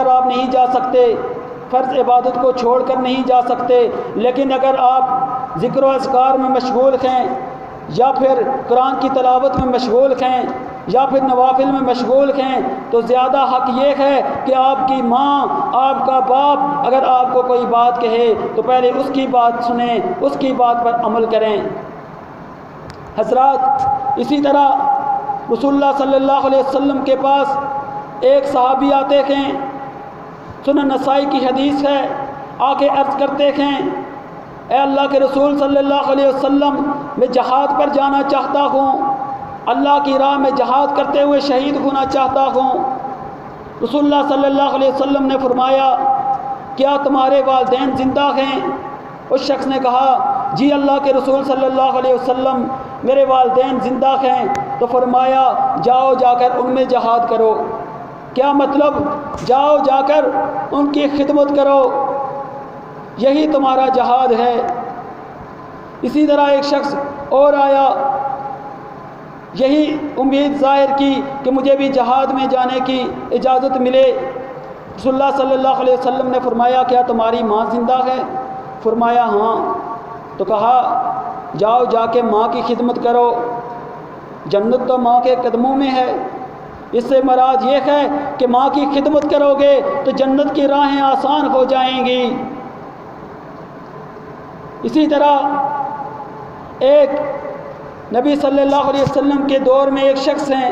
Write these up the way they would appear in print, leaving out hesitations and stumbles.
کر آپ نہیں جا سکتے، فرض عبادت کو چھوڑ کر نہیں جا سکتے، لیکن اگر آپ ذکر و اذکار میں مشغول ہیں یا پھر قرآن کی تلاوت میں مشغول ہیں یا پھر نوافل میں مشغول ہیں، تو زیادہ حق یہ ہے کہ آپ کی ماں، آپ کا باپ اگر آپ کو کوئی بات کہے تو پہلے اس کی بات سنیں، اس کی بات پر عمل کریں۔ حضرات، اسی طرح رسول اللہ صلی اللہ علیہ وسلم کے پاس ایک صحابی آتے ہیں، سنن نسائی کی حدیث ہے، آ کے عرض کرتے ہیں اے اللہ کے رسول صلی اللہ علیہ وسلم، میں جہاد پر جانا چاہتا ہوں، اللہ کی راہ میں جہاد کرتے ہوئے شہید ہونا چاہتا ہوں۔ رسول اللہ صلی اللہ علیہ وسلم نے فرمایا کیا تمہارے والدین زندہ ہیں؟ اس شخص نے کہا جی اللہ کے رسول صلی اللہ علیہ وسلم، میرے والدین زندہ ہیں۔ تو فرمایا جاؤ جا کر ان میں جہاد کرو۔ کیا مطلب؟ جاؤ جا کر ان کی خدمت کرو، یہی تمہارا جہاد ہے۔ اسی طرح ایک شخص اور آیا، یہی امید ظاہر کی کہ مجھے بھی جہاد میں جانے کی اجازت ملے۔ رسول اللہ صلی اللہ علیہ وسلم نے فرمایا کیا تمہاری ماں زندہ ہے؟ فرمایا ہاں۔ تو کہا جاؤ جا کے ماں کی خدمت کرو، جنت تو ماں کے قدموں میں ہے۔ اس سے مراد یہ ہے کہ ماں کی خدمت کرو گے تو جنت کی راہیں آسان ہو جائیں گی۔ اسی طرح ایک نبی صلی اللہ علیہ وسلم کے دور میں ایک شخص ہیں،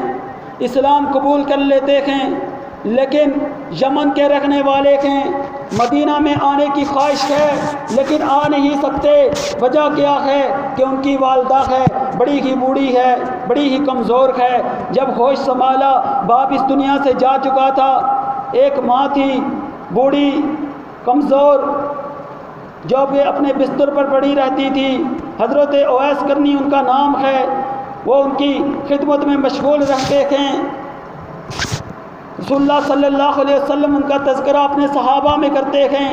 اسلام قبول کر لیتے ہیں لیکن یمن کے رہنے والے ہیں، مدینہ میں آنے کی خواہش ہے لیکن آ نہیں سکتے۔ وجہ کیا ہے کہ ان کی والدہ ہے، بڑی ہی بوڑھی ہے، بڑی ہی کمزور ہے۔ جب ہوش سنبھالا، باپ اس دنیا سے جا چکا تھا، ایک ماں تھی بوڑھی کمزور جو کہ اپنے بستر پر پڑی رہتی تھی، حضرت اویس کرنی ان کا نام ہے، وہ ان کی خدمت میں مشغول رہتے ہیں۔ رسول اللہ صلی اللہ علیہ وسلم ان کا تذکرہ اپنے صحابہ میں کرتے ہیں،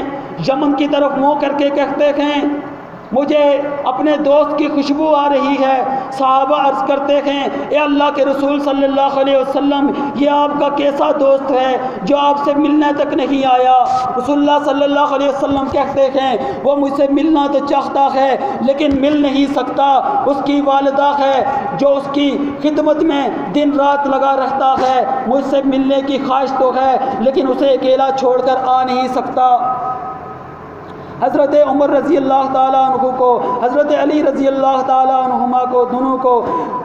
یمن کی طرف منہ کر کے کہتے ہیں مجھے اپنے دوست کی خوشبو آ رہی ہے۔ صحابہ عرض کرتے ہیں اے اللہ کے رسول صلی اللہ علیہ وسلم، یہ آپ کا کیسا دوست ہے جو آپ سے ملنے تک نہیں آیا؟ رسول اللہ صلی اللہ علیہ وسلم کہتے ہیں وہ مجھ سے ملنا تو چاہتا ہے لیکن مل نہیں سکتا، اس کی والدہ ہے جو اس کی خدمت میں دن رات لگا رہتا ہے، مجھ سے ملنے کی خواہش تو ہے لیکن اسے اکیلا چھوڑ کر آ نہیں سکتا۔ حضرت عمر رضی اللہ تعالیٰ عنہ کو، حضرت علی رضی اللہ تعالیٰ عنہما کو، دونوں کو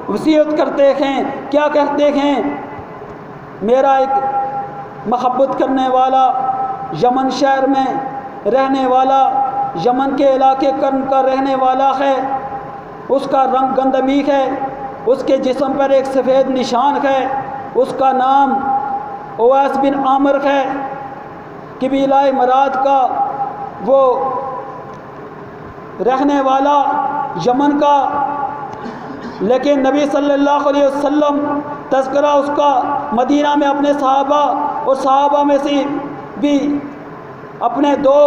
وصیت کرتے ہیں، کیا کہتے ہیں؟ میرا ایک محبت کرنے والا یمن شہر میں رہنے والا، یمن کے علاقے کرن کا رہنے والا ہے، اس کا رنگ گندمی ہے، اس کے جسم پر ایک سفید نشان ہے، اس کا نام اویس بن عامر ہے، قبیلہ مراد کا وہ رہنے والا یمن کا، لیکن نبی صلی اللہ علیہ وسلم تذکرہ اس کا مدینہ میں اپنے صحابہ اور صحابہ میں سے بھی اپنے دو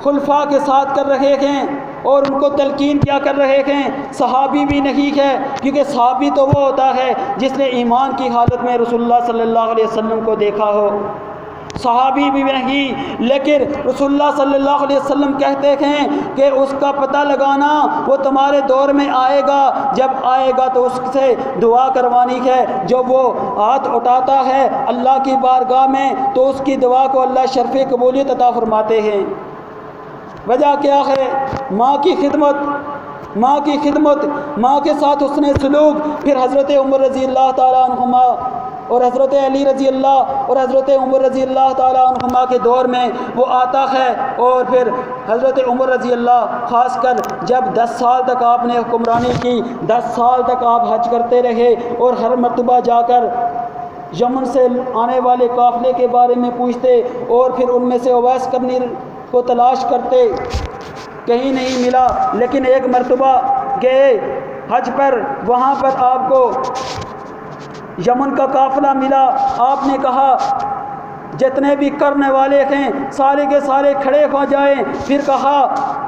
خلفاء کے ساتھ کر رہے ہیں اور ان کو تلقین کیا کر رہے ہیں۔ صحابی بھی نہیں ہے، کیونکہ صحابی تو وہ ہوتا ہے جس نے ایمان کی حالت میں رسول اللہ صلی اللہ علیہ وسلم کو دیکھا ہو، صحابی بھی نہیں، لیکن رسول اللہ صلی اللہ علیہ وسلم کہتے ہیں کہ اس کا پتہ لگانا وہ تمہارے دور میں آئے گا، جب آئے گا تو اس سے دعا کروانی ہے، جو وہ ہاتھ اٹھاتا ہے اللہ کی بارگاہ میں تو اس کی دعا کو اللہ شرف قبولیت عطا فرماتے ہیں۔ وجہ کیا ہے؟ ماں کی خدمت، ماں کی خدمت، ماں کے ساتھ حسن سلوک۔ پھر حضرت عمر رضی اللہ تعالیٰ عنہما اور حضرت علی رضی اللہ اور حضرت عمر رضی اللہ تعالیٰ عنہما کے دور میں وہ آتا ہے، اور پھر حضرت عمر رضی اللہ خاص کر جب 10 سال تک آپ نے حکمرانی کی، 10 سال تک آپ حج کرتے رہے اور ہر مرتبہ جا کر یمن سے آنے والے قافلے کے بارے میں پوچھتے اور پھر ان میں سے اویس کرنی کو تلاش کرتے، کہیں نہیں ملا، لیکن ایک مرتبہ گئے حج پر، وہاں پر آپ کو یمن کا قافلہ ملا۔ آپ نے کہا جتنے بھی کرنے والے ہیں سارے کے سارے کھڑے ہو جائیں، پھر کہا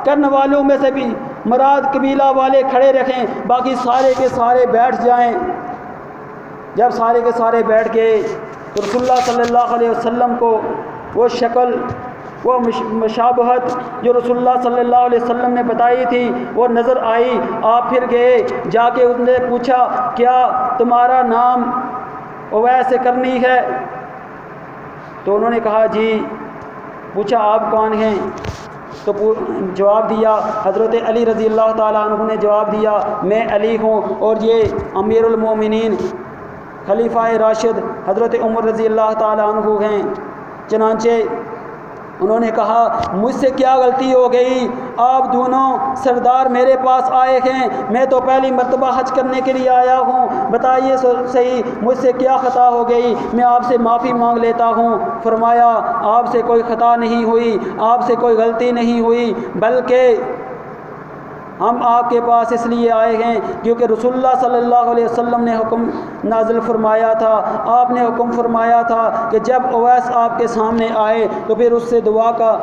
کرنے والوں میں سے بھی مراد قبیلہ والے کھڑے رکھیں، باقی سارے کے سارے بیٹھ جائیں۔ جب سارے کے سارے بیٹھ گئے تو رسول اللہ صلی اللہ علیہ وسلم کو وہ شکل، وہ مشابہت جو رسول اللہ صلی اللہ علیہ وسلم نے بتائی تھی وہ نظر آئی۔ آپ پھر گئے، جا کے اس نے پوچھا کیا تمہارا نام اویس کرنی ہے؟ تو انہوں نے کہا جی۔ پوچھا آپ کون ہیں؟ تو جواب دیا، حضرت علی رضی اللہ تعالیٰ عنہ نے جواب دیا میں علی ہوں، اور یہ امیر المومنین خلیفہ راشد حضرت عمر رضی اللہ تعالیٰ عنہ ہیں۔ چنانچہ انہوں نے کہا مجھ سے کیا غلطی ہو گئی؟ آپ دونوں سردار میرے پاس آئے ہیں، میں تو پہلی مرتبہ حج کرنے کے لیے آیا ہوں، بتائیے صحیح مجھ سے کیا خطا ہو گئی، میں آپ سے معافی مانگ لیتا ہوں۔ فرمایا آپ سے کوئی خطا نہیں ہوئی، آپ سے کوئی غلطی نہیں ہوئی، بلکہ ہم آپ کے پاس اس لیے آئے ہیں کیونکہ رسول اللہ صلی اللہ علیہ وسلم نے حکم نازل فرمایا تھا، آپ نے حکم فرمایا تھا کہ جب اویس آپ کے سامنے آئے تو پھر اس سے دعا کا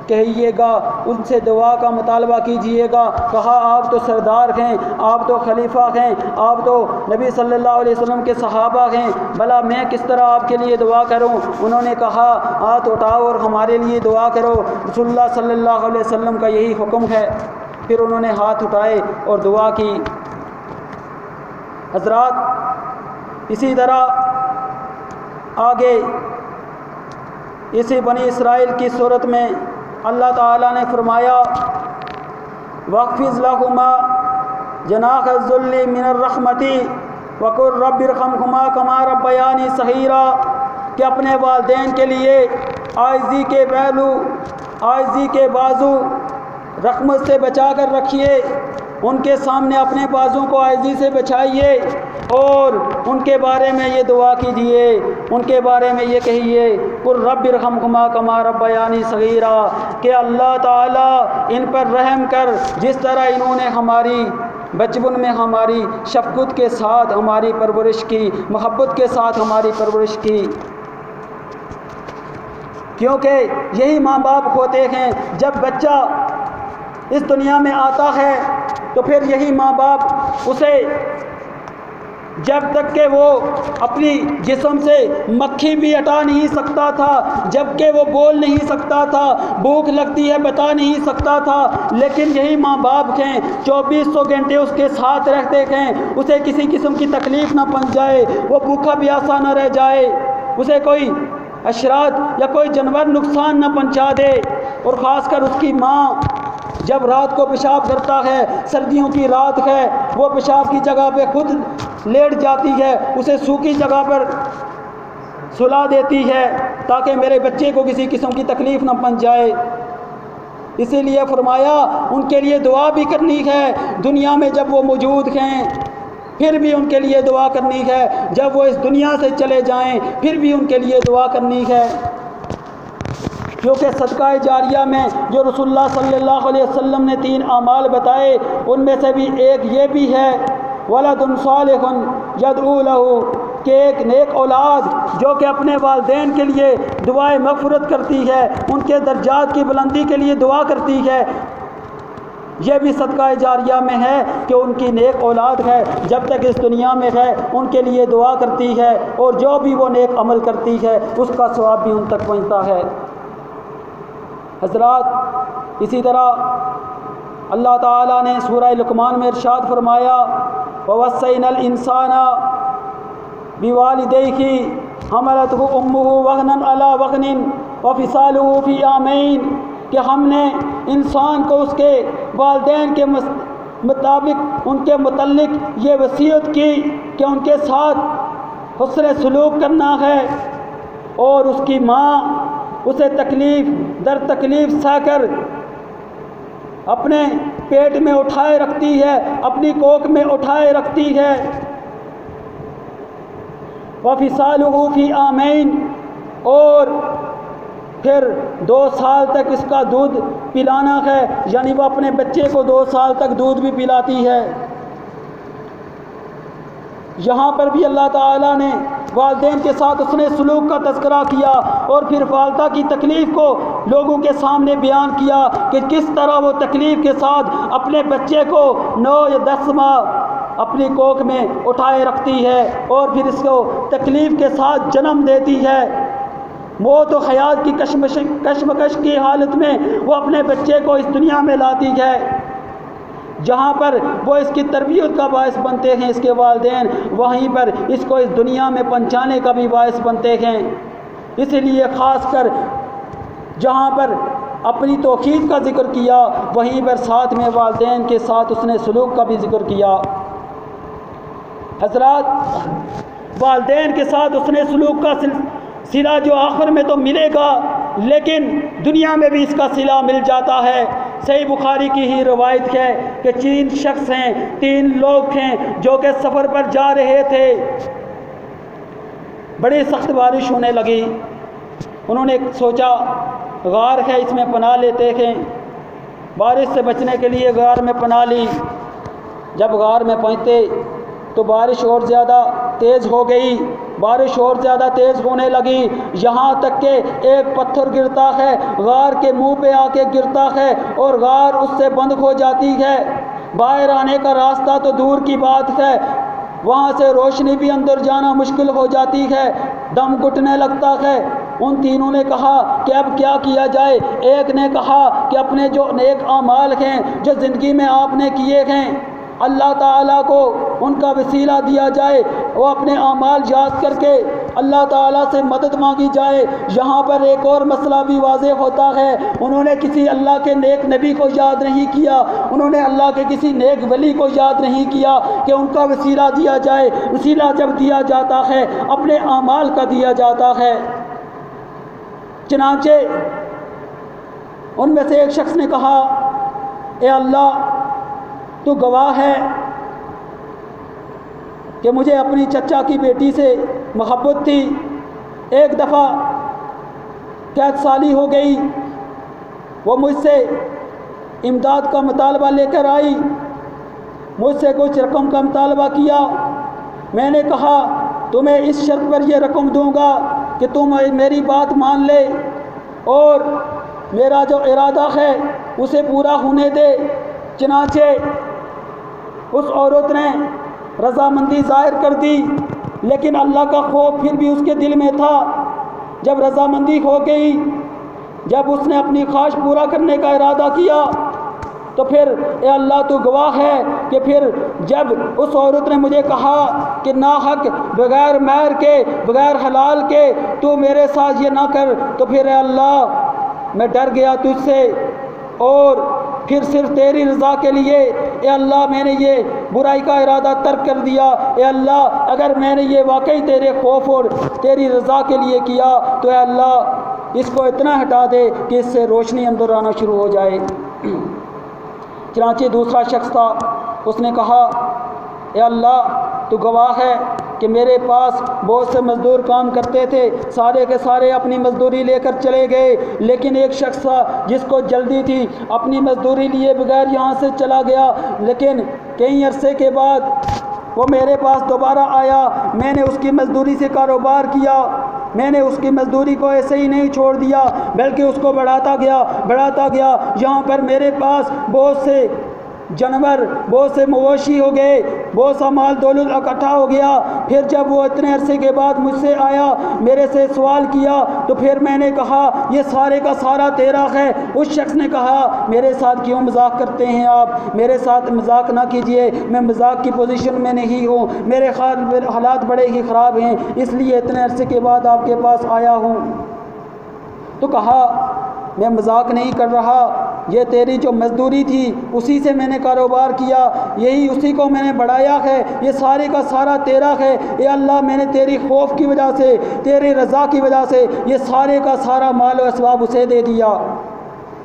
کہیے گا، ان سے دعا کا مطالبہ کیجیے گا۔ کہا آپ تو سردار ہیں، آپ تو خلیفہ ہیں، آپ تو نبی صلی اللہ علیہ وسلم کے صحابہ ہیں، بھلا میں کس طرح آپ کے لیے دعا کروں؟ انہوں نے کہا ہاتھ اٹھاؤ اور ہمارے لیے دعا کرو، رسول اللہ صلی اللہ علیہ وسلم کا یہی حکم ہے۔ پھر انہوں نے ہاتھ اٹھائے اور دعا کی۔ حضرات اسی طرح آگے اسی بنی اسرائیل کی صورت میں اللہ تعالیٰ نے فرمایا وَاخْفِضْ لَهُمَا جَنَاحَ الذُّلِّ مِنَ الرَّحْمَةِ وَقُلْ رَبِّ ارْحَمْهُمَا كَمَا رَبَّيَانِي صَغِيرًا، کہ اپنے والدین کے لیے عاجزی کے پہلو، عاجزی کے بازو رحمت سے بچا کر رکھیے، ان کے سامنے اپنے بازوں کو عاجزی سے بچائیے، اور ان کے بارے میں یہ دعا کیجیے، ان کے بارے میں یہ کہیے قُلْ رَبِّ ارْحَمْهُمَا كَمَا رَبَّيَانِي صَغِيرًا، کہ اللہ تعالیٰ ان پر رحم کر جس طرح انہوں نے ہماری بچپن میں ہماری شفقت کے ساتھ ہماری پرورش کی، محبت کے ساتھ ہماری پرورش کی۔ کیونکہ یہی ماں باپ ہوتے ہیں، جب بچہ اس دنیا میں آتا ہے تو پھر یہی ماں باپ اسے جب تک کہ وہ اپنی جسم سے مکھی بھی ہٹا نہیں سکتا تھا، جب کہ وہ بول نہیں سکتا تھا، بھوک لگتی ہے بتا نہیں سکتا تھا، لیکن یہی ماں باپ ہیں 2400 گھنٹے اس کے ساتھ رہتے ہیں، اسے کسی قسم کی تکلیف نہ پہنچ جائے، وہ بھوکا پیاسا نہ رہ جائے، اسے کوئی حشرات یا کوئی جانور نقصان نہ پہنچا دے۔ اور خاص کر اس کی ماں جب رات کو پیشاب کرتا ہے، سردیوں کی رات ہے، وہ پیشاب کی جگہ پہ خود لیٹ جاتی ہے، اسے سوکھی جگہ پر سلا دیتی ہے تاکہ میرے بچے کو کسی قسم کی تکلیف نہ پہنچ جائے۔ اسی لیے فرمایا ان کے لیے دعا بھی کرنی ہے، دنیا میں جب وہ موجود ہیں پھر بھی ان کے لیے دعا کرنی ہے، جب وہ اس دنیا سے چلے جائیں پھر بھی ان کے لیے دعا کرنی ہے۔ کیونکہ صدقہ جاریہ میں جو رسول اللہ صلی اللہ علیہ وسلم نے 3 اعمال بتائے ان میں سے بھی ایک یہ بھی ہے ولد صالح یدعو لہ، کہ ایک نیک اولاد جو کہ اپنے والدین کے لیے دعائے مغفرت کرتی ہے، ان کے درجات کی بلندی کے لیے دعا کرتی ہے، یہ بھی صدقہ جاریہ میں ہے کہ ان کی نیک اولاد ہے، جب تک اس دنیا میں ہے ان کے لیے دعا کرتی ہے، اور جو بھی وہ نیک عمل کرتی ہے اس کا ثواب بھی ان تک پہنچتا ہے۔ حضرات اسی طرح اللہ تعالیٰ نے سورہ لقمان میں ارشاد فرمایا وَوَصَّيْنَا الْإِنسَانَ بِوَالِدَيْهِ حَمَلَتْهُ أُمُّهُ وَهْنًا عَلَى وَهْنٍ وَفِصَالُهُ فِي عَامَيْنِ، کہ ہم نے انسان کو اس کے والدین کے مطابق ان کے متعلق یہ وصیت کی کہ ان کے ساتھ حسن سلوک کرنا ہے، اور اس کی ماں اسے تکلیف در تکلیف سہ کر اپنے پیٹ میں اٹھائے رکھتی ہے، اپنی کوکھ میں اٹھائے رکھتی ہے۔ وَفِصَالُهُ فِي عَامَيْنِ، اور پھر 2 سال تک اس کا دودھ پلانا ہے، یعنی وہ اپنے بچے کو 2 سال تک دودھ بھی پلاتی ہے۔ یہاں پر بھی اللہ تعالیٰ نے والدین کے ساتھ اس نے سلوک کا تذکرہ کیا، اور پھر والدہ کی تکلیف کو لوگوں کے سامنے بیان کیا کہ کس طرح وہ تکلیف کے ساتھ اپنے بچے کو 9 یا 10 ماہ اپنی کوکھ میں اٹھائے رکھتی ہے اور پھر اس کو تکلیف کے ساتھ جنم دیتی ہے۔ موت و حیات کی کشمکش کی حالت میں وہ اپنے بچے کو اس دنیا میں لاتی ہے، جہاں پر وہ اس کی تربیت کا باعث بنتے ہیں اس کے والدین، وہیں پر اس کو اس دنیا میں پہنچانے کا بھی باعث بنتے ہیں۔ اسی لیے خاص کر جہاں پر اپنی توقید کا ذکر کیا، وہیں پر ساتھ میں والدین کے ساتھ اس نے سلوک کا بھی ذکر کیا۔ حضرات، والدین کے ساتھ اس نے سلوک کا صلہ جو آخر میں تو ملے گا، لیکن دنیا میں بھی اس کا صلہ مل جاتا ہے۔ صحیح بخاری کی ہی روایت ہے کہ 3 شخص ہیں، 3 لوگ تھے جو کہ سفر پر جا رہے تھے۔ بڑی سخت بارش ہونے لگی، انہوں نے سوچا غار ہے اس میں پناہ لیتے ہیں، بارش سے بچنے کے لیے غار میں پناہ لی۔ جب غار میں پہنچتے تو بارش اور زیادہ تیز ہو گئی، بارش اور زیادہ تیز ہونے لگی، یہاں تک کہ ایک پتھر گرتا ہے، غار کے منہ پہ آ کے گرتا ہے اور غار اس سے بند ہو جاتی ہے۔ باہر آنے کا راستہ تو دور کی بات ہے، وہاں سے روشنی بھی اندر جانا مشکل ہو جاتی ہے، دم گھٹنے لگتا ہے۔ ان تینوں نے کہا کہ اب کیا کیا جائے؟ ایک نے کہا کہ اپنے جو نیک اعمال ہیں جو زندگی میں آپ نے کیے ہیں، اللہ تعالیٰ کو ان کا وسیلہ دیا جائے، وہ اپنے اعمال یاد کر کے اللہ تعالیٰ سے مدد مانگی جائے۔ یہاں پر ایک اور مسئلہ بھی واضح ہوتا ہے، انہوں نے کسی اللہ کے نیک نبی کو یاد نہیں کیا، انہوں نے اللہ کے کسی نیک ولی کو یاد نہیں کیا کہ ان کا وسیلہ دیا جائے۔ وسیلہ جب دیا جاتا ہے اپنے اعمال کا دیا جاتا ہے۔ چنانچہ ان میں سے ایک شخص نے کہا، اے اللہ، تو گواہ ہے کہ مجھے اپنی چچا کی بیٹی سے محبت تھی، ایک دفعہ قید سالی ہو گئی، وہ مجھ سے امداد کا مطالبہ لے کر آئی، مجھ سے کچھ رقم کا مطالبہ کیا، میں نے کہا تمہیں اس شرط پر یہ رقم دوں گا کہ تم میری بات مان لے اور میرا جو ارادہ ہے اسے پورا ہونے دے۔ چنانچہ اس عورت نے رضامندی ظاہر کر دی، لیکن اللہ کا خوف پھر بھی اس کے دل میں تھا۔ جب رضامندی ہو گئی، جب اس نے اپنی خواہش پورا کرنے کا ارادہ کیا، تو پھر اے اللہ تو گواہ ہے کہ پھر جب اس عورت نے مجھے کہا کہ ناحق بغیر مہر کے بغیر حلال کے تو میرے ساتھ یہ نہ کر، تو پھر اے اللہ میں ڈر گیا تجھ سے، اور پھر صرف تیری رضا کے لیے اے اللہ میں نے یہ برائی کا ارادہ ترک کر دیا۔ اے اللہ اگر میں نے یہ واقعی تیرے خوف اور تیری رضا کے لیے کیا تو اے اللہ اس کو اتنا ہٹا دے کہ اس سے روشنی اندر آنا شروع ہو جائے۔ چنانچہ دوسرا شخص تھا، اس نے کہا اے اللہ تو گواہ ہے کہ میرے پاس بہت سے مزدور کام کرتے تھے، سارے کے سارے اپنی مزدوری لے کر چلے گئے، لیکن ایک شخص تھا جس کو جلدی تھی، اپنی مزدوری لیے بغیر یہاں سے چلا گیا، لیکن کئی عرصے کے بعد وہ میرے پاس دوبارہ آیا، میں نے اس کی مزدوری سے کاروبار کیا، میں نے اس کی مزدوری کو ایسے ہی نہیں چھوڑ دیا بلکہ اس کو بڑھاتا گیا، یہاں پر میرے پاس بہت سے جانور، بہت سے مویشی ہو گئے، بہت سا مال دولت اکٹھا ہو گیا۔ پھر جب وہ اتنے عرصے کے بعد مجھ سے آیا، میرے سے سوال کیا، تو پھر میں نے کہا یہ سارے کا سارا تیرا ہے۔ اس شخص نے کہا میرے ساتھ کیوں مذاق کرتے ہیں آپ؟ میرے ساتھ مذاق نہ کیجئے، میں مذاق کی پوزیشن میں نہیں ہوں، میرے حالات بڑے ہی خراب ہیں، اس لیے اتنے عرصے کے بعد آپ کے پاس آیا ہوں۔ تو کہا میں مذاق نہیں کر رہا، یہ تیری جو مزدوری تھی اسی سے میں نے کاروبار کیا، یہی اسی کو میں نے بڑھایا ہے، یہ سارے کا سارا تیرا ہے۔ اے اللہ میں نے تیری خوف کی وجہ سے، تیری رضا کی وجہ سے یہ سارے کا سارا مال و اسباب اسے دے دیا۔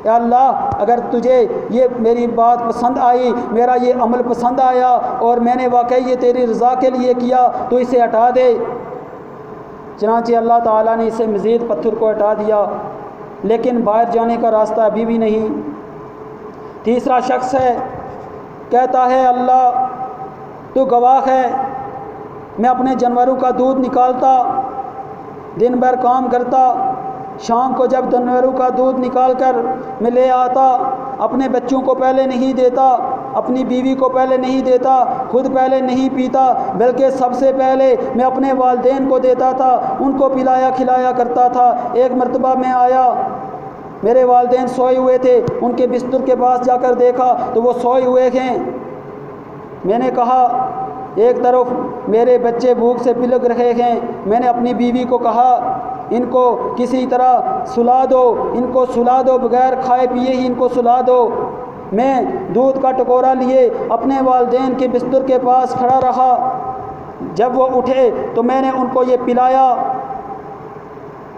اے اللہ اگر تجھے یہ میری بات پسند آئی، میرا یہ عمل پسند آیا اور میں نے واقعی یہ تیری رضا کے لیے کیا تو اسے ہٹا دے۔ چنانچہ اللہ تعالیٰ نے اسے مزید پتھر کو ہٹا دیا، لیکن باہر جانے کا راستہ ابھی بھی نہیں۔ تیسرا شخص ہے، کہتا ہے اللہ تو گواہ ہے میں اپنے جانوروں کا دودھ نکالتا، دن بھر کام کرتا، شام کو جب جانوروں کا دودھ نکال کر میں لے آتا، اپنے بچوں کو پہلے نہیں دیتا، اپنی بیوی کو پہلے نہیں دیتا، خود پہلے نہیں پیتا، بلکہ سب سے پہلے میں اپنے والدین کو دیتا تھا، ان کو پلایا کھلایا کرتا تھا۔ ایک مرتبہ میں آیا، میرے والدین سوئے ہوئے تھے، ان کے بستر کے پاس جا کر دیکھا تو وہ سوئے ہوئے ہیں۔ میں نے کہا ایک طرف میرے بچے بھوک سے پلک رہے ہیں، میں نے اپنی بیوی کو کہا ان کو کسی طرح سلا دو، ان کو سلا دو، بغیر کھائے پیے ہی ان کو سلا دو۔ میں دودھ کا ٹکورا لیے اپنے والدین کے بستر کے پاس کھڑا رہا، جب وہ اٹھے تو میں نے ان کو یہ پلایا۔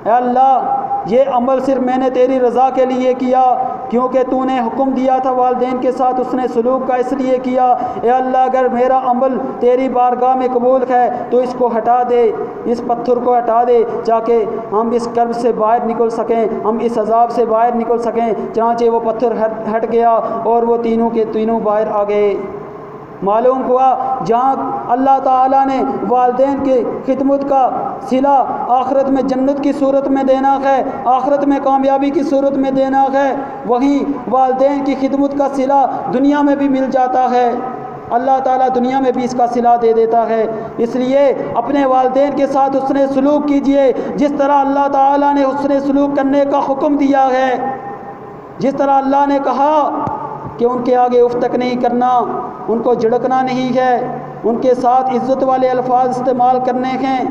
اے اللہ، یہ عمل صرف میں نے تیری رضا کے لیے کیا، کیونکہ تو نے حکم دیا تھا والدین کے ساتھ اس نے سلوک کا، اس لیے کیا۔ اے اللہ، اگر میرا عمل تیری بارگاہ میں قبول ہے تو اس کو ہٹا دے، اس پتھر کو ہٹا دے، تاکہ ہم اس کرب سے باہر نکل سکیں، ہم اس عذاب سے باہر نکل سکیں۔ چنانچہ وہ پتھر ہٹ گیا اور وہ تینوں کے تینوں باہر آ گئے۔ معلوم ہوا جہاں اللہ تعالیٰ نے والدین کی خدمت کا صلہ آخرت میں جنت کی صورت میں دینا ہے، آخرت میں کامیابی کی صورت میں دینا ہے، وہیں والدین کی خدمت کا صلہ دنیا میں بھی مل جاتا ہے، اللہ تعالیٰ دنیا میں بھی اس کا صلہ دے دیتا ہے۔ اس لیے اپنے والدین کے ساتھ حسن سلوک کیجئے، جس طرح اللہ تعالیٰ نے حسن سلوک کرنے کا حکم دیا ہے، جس طرح اللہ نے کہا کہ ان کے آگے اف تک نہیں کرنا، ان کو جھڑکنا نہیں ہے، ان کے ساتھ عزت والے الفاظ استعمال کرنے ہیں۔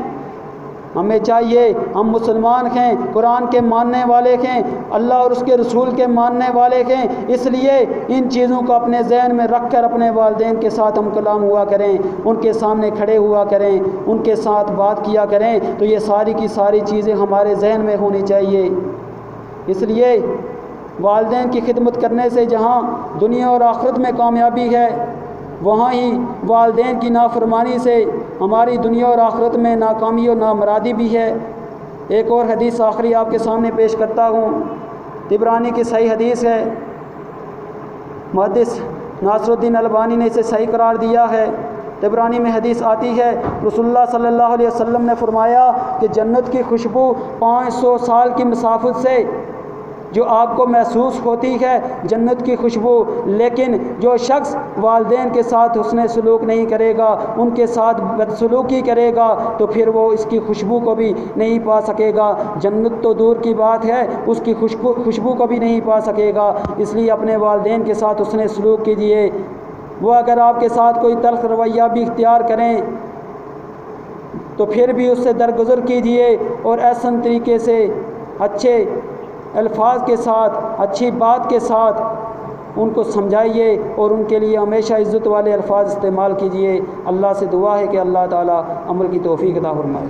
ہمیں چاہیے، ہم مسلمان ہیں، قرآن کے ماننے والے ہیں، اللہ اور اس کے رسول کے ماننے والے ہیں، اس لیے ان چیزوں کو اپنے ذہن میں رکھ کر اپنے والدین کے ساتھ ہم کلام ہوا کریں، ان کے سامنے کھڑے ہوا کریں، ان کے ساتھ بات کیا کریں، تو یہ ساری کی ساری چیزیں ہمارے ذہن میں ہونی چاہیے۔ اس لیے والدین کی خدمت کرنے سے جہاں دنیا اور آخرت میں کامیابی ہے، وہاں ہی والدین کی نافرمانی سے ہماری دنیا اور آخرت میں ناکامی اور نامرادی بھی ہے۔ ایک اور حدیث آخری آپ کے سامنے پیش کرتا ہوں، طبرانی کی صحیح حدیث ہے، محدث ناصر الدین البانی نے اسے صحیح قرار دیا ہے۔ طبرانی میں حدیث آتی ہے، رسول اللہ صلی اللہ علیہ وسلم نے فرمایا کہ جنت کی خوشبو 500 سال کی مسافت سے جو آپ کو محسوس ہوتی ہے جنت کی خوشبو، لیکن جو شخص والدین کے ساتھ حسن سلوک نہیں کرے گا، ان کے ساتھ بدسلوکی کرے گا، تو پھر وہ اس کی خوشبو کو بھی نہیں پا سکے گا، جنت تو دور کی بات ہے، اس کی خوشبو کو بھی نہیں پا سکے گا۔ اس لیے اپنے والدین کے ساتھ حسن سلوک کیجیے، وہ اگر آپ کے ساتھ کوئی تلخ رویہ بھی اختیار کریں تو پھر بھی اس سے درگزر کیجیے، اور احسن طریقے سے اچھے الفاظ کے ساتھ، اچھی بات کے ساتھ ان کو سمجھائیے، اور ان کے لیے ہمیشہ عزت والے الفاظ استعمال کیجیے۔ اللہ سے دعا ہے کہ اللہ تعالیٰ عمل کی توفیق عطا فرمائے۔